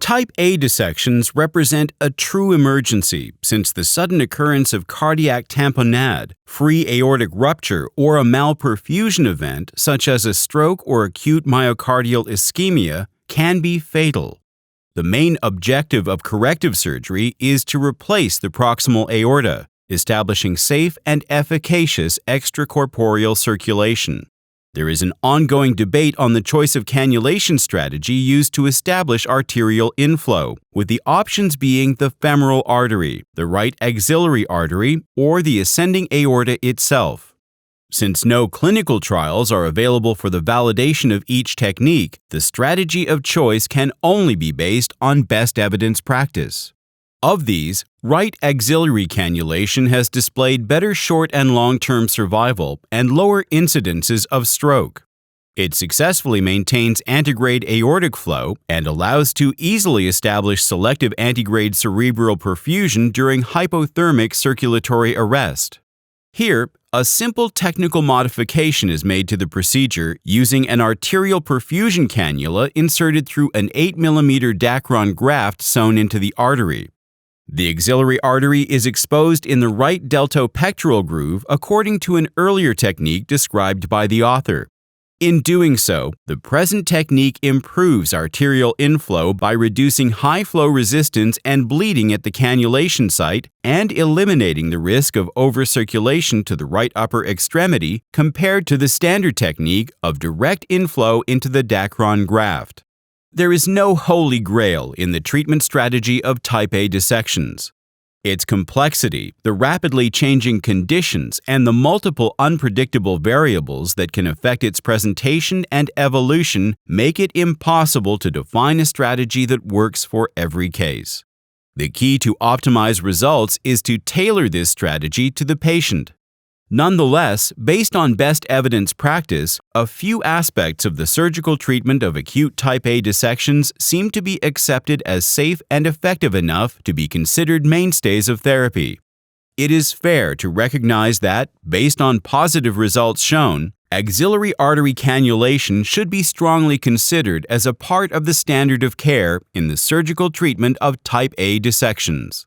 Type A dissections represent a true emergency since the sudden occurrence of cardiac tamponade, free aortic rupture, or a malperfusion event such as a stroke or acute myocardial ischemia can be fatal. The main objective of corrective surgery is to replace the proximal aorta, establishing safe and efficacious extracorporeal circulation. There is an ongoing debate on the choice of cannulation strategy used to establish arterial inflow, with the options being the femoral artery, the right axillary artery, or the ascending aorta itself. Since no clinical trials are available for the validation of each technique, the strategy of choice can only be based on best evidence practice. Of these, right axillary cannulation has displayed better short and long-term survival and lower incidences of stroke. It successfully maintains antegrade aortic flow and allows to easily establish selective antegrade cerebral perfusion during hypothermic circulatory arrest. Here, a simple technical modification is made to the procedure using an arterial perfusion cannula inserted through an 8 mm Dacron graft sewn into the artery. The axillary artery is exposed in the right deltopectoral groove according to an earlier technique described by the author. In doing so, the present technique improves arterial inflow by reducing high flow resistance and bleeding at the cannulation site and eliminating the risk of overcirculation to the right upper extremity compared to the standard technique of direct inflow into the Dacron graft. There is no holy grail in the treatment strategy of type A dissections. Its complexity, the rapidly changing conditions, and the multiple unpredictable variables that can affect its presentation and evolution make it impossible to define a strategy that works for every case. The key to optimize results is to tailor this strategy to the patient. Nonetheless, based on best evidence practice, a few aspects of the surgical treatment of acute type A dissections seem to be accepted as safe and effective enough to be considered mainstays of therapy. It is fair to recognize that, based on positive results shown, axillary artery cannulation should be strongly considered as a part of the standard of care in the surgical treatment of type A dissections.